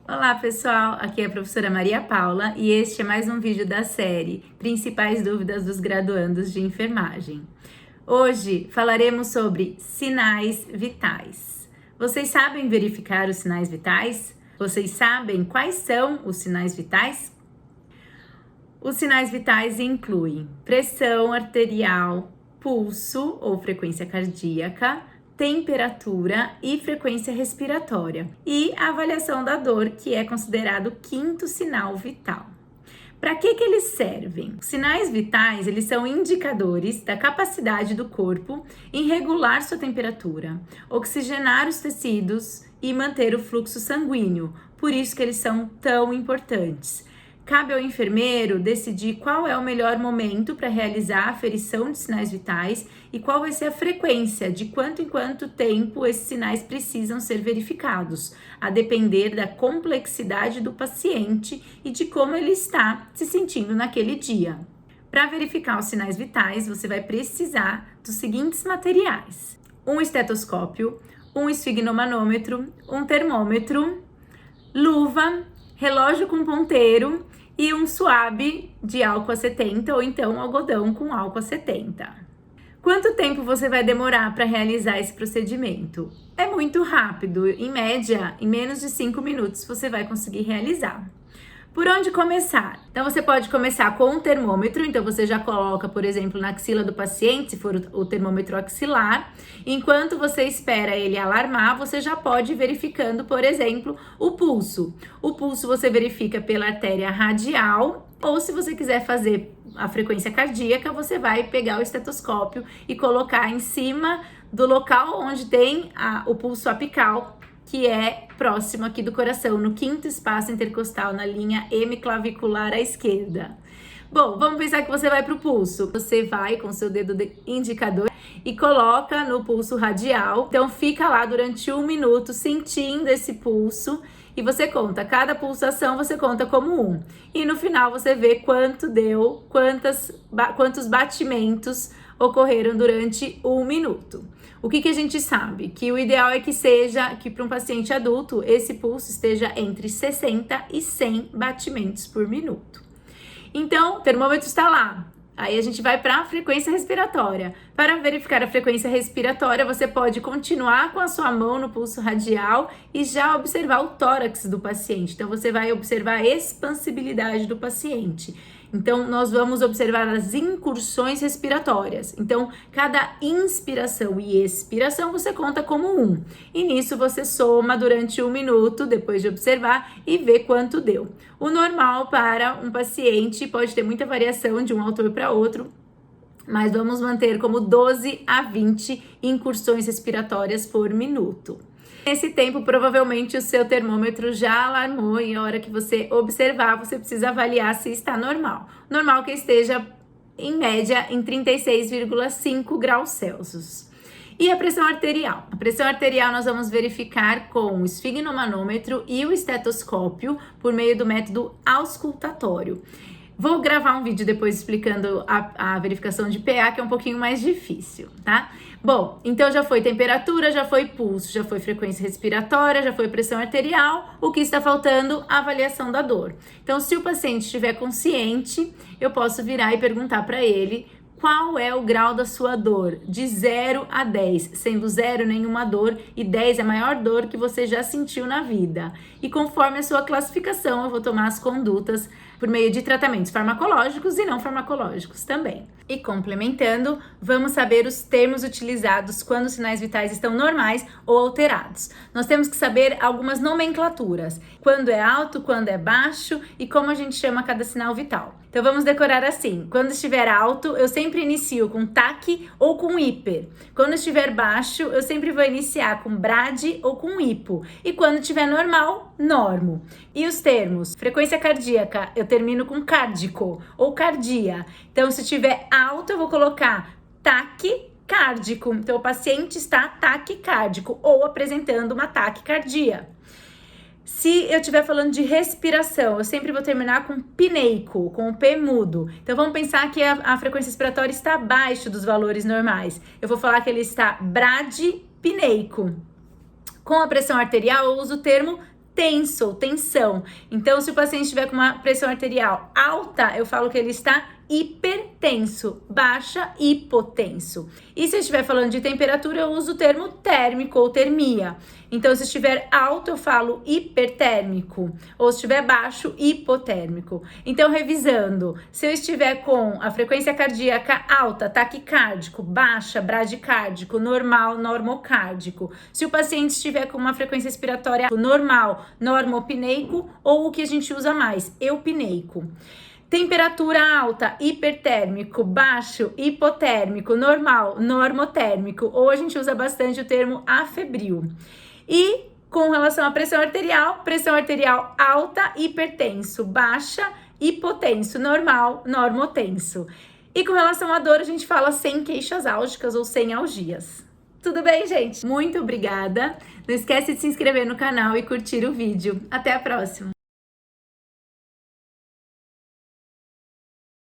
Olá pessoal, aqui é a professora Maria Paula e este é mais um vídeo da série Principais Dúvidas dos Graduandos de Enfermagem. Hoje falaremos sobre sinais vitais. Vocês sabem verificar os sinais vitais? Vocês sabem quais são os sinais vitais? Os sinais vitais incluem pressão arterial, pulso ou frequência cardíaca, temperatura e frequência respiratória, e a avaliação da dor, que é considerado o quinto sinal vital. Para que eles servem? Os sinais vitais, eles são indicadores da capacidade do corpo em regular sua temperatura, oxigenar os tecidos e manter o fluxo sanguíneo, por isso que eles são tão importantes. Cabe ao enfermeiro decidir qual é o melhor momento para realizar a aferição de sinais vitais e qual vai ser a frequência, de quanto em quanto tempo esses sinais precisam ser verificados, a depender da complexidade do paciente e de como ele está se sentindo naquele dia. Para verificar os sinais vitais, você vai precisar dos seguintes materiais: um estetoscópio, um esfigmomanômetro, um termômetro, luva, relógio com ponteiro e um suave de álcool a 70 ou então algodão com álcool a 70. Quanto tempo você vai demorar para realizar esse procedimento? É muito rápido, em média, em menos de 5 minutos você vai conseguir realizar. Por onde começar? Então você pode começar com um termômetro, então você já coloca, por exemplo, na axila do paciente, se for o termômetro axilar. Enquanto você espera ele alarmar, você já pode ir verificando, por exemplo, o pulso. O pulso você verifica pela artéria radial, ou se você quiser fazer a frequência cardíaca, você vai pegar o estetoscópio e colocar em cima do local onde tem o pulso apical, que é próximo aqui do coração, no quinto espaço intercostal, na linha hemiclavicular à esquerda. Bom, vamos pensar que você vai para o pulso. Você vai com seu dedo indicador e coloca no pulso radial. Então fica lá durante 1 minuto sentindo esse pulso e você conta. Cada pulsação você conta como 1. E no final você vê quanto deu, quantos batimentos ocorreram durante 1 minuto. O que a gente sabe? Que o ideal é que para um paciente adulto, esse pulso esteja entre 60 e 100 batimentos por minuto. Então, o termômetro está lá. Aí a gente vai para a frequência respiratória. Para verificar a frequência respiratória, você pode continuar com a sua mão no pulso radial e já observar o tórax do paciente. Então, você vai observar a expansibilidade do paciente. Então, nós vamos observar as incursões respiratórias. Então, cada inspiração e expiração você conta como 1. E nisso você soma durante 1 minuto, depois de observar, e vê quanto deu. O normal para um paciente pode ter muita variação de um autor para outro, mas vamos manter como 12 a 20 incursões respiratórias por minuto. Nesse tempo, provavelmente o seu termômetro já alarmou e a hora que você observar, você precisa avaliar se está normal. Normal que esteja, em média, em 36,5 graus Celsius. E a pressão arterial? A pressão arterial nós vamos verificar com o esfigmomanômetro e o estetoscópio por meio do método auscultatório. Vou gravar um vídeo depois explicando a verificação de PA, que é um pouquinho mais difícil, tá? Bom, então já foi temperatura, já foi pulso, já foi frequência respiratória, já foi pressão arterial. O que está faltando? A avaliação da dor. Então, se o paciente estiver consciente, eu posso virar e perguntar para ele qual é o grau da sua dor, de 0 a 10, sendo 0 nenhuma dor e 10 é a maior dor que você já sentiu na vida. E conforme a sua classificação, eu vou tomar as condutas por meio de tratamentos farmacológicos e não farmacológicos também. E complementando, vamos saber os termos utilizados quando os sinais vitais estão normais ou alterados. Nós temos que saber algumas nomenclaturas, quando é alto, quando é baixo e como a gente chama cada sinal vital. Então vamos decorar assim: quando estiver alto, eu sempre inicio com TAC ou com hiper. Quando estiver baixo, eu sempre vou iniciar com BRAD ou com hipo. E quando estiver normal, normo. E os termos: frequência cardíaca, eu termino com cárdico ou cardia. Então, se tiver alto, eu vou colocar taquicárdico. Então, o paciente está taquicárdico ou apresentando uma taquicardia. Se eu estiver falando de respiração, eu sempre vou terminar com pineico, com o P mudo. Então, vamos pensar que a frequência respiratória está abaixo dos valores normais. Eu vou falar que ele está bradipineico. Com a pressão arterial, eu uso o termo tenso, tensão. Então, se o paciente estiver com uma pressão arterial alta, eu falo que ele está hipertenso, baixa, hipotenso. E se eu estiver falando de temperatura, eu uso o termo térmico ou termia. Então, se estiver alto, eu falo hipertérmico, ou se estiver baixo, hipotérmico. Então, revisando, se eu estiver com a frequência cardíaca alta, taquicárdico, baixa, bradicárdico, normal, normocárdico. Se o paciente estiver com uma frequência respiratória normal, normopneico, ou o que a gente usa mais, eupneico. Temperatura alta, hipertérmico, baixo, hipotérmico, normal, normotérmico, ou a gente usa bastante o termo afebril. E com relação à pressão arterial alta, hipertenso, baixa, hipotenso, normal, normotenso. E com relação à dor, a gente fala sem queixas álgicas ou sem algias. Tudo bem, gente? Muito obrigada. Não esquece de se inscrever no canal e curtir o vídeo. Até a próxima!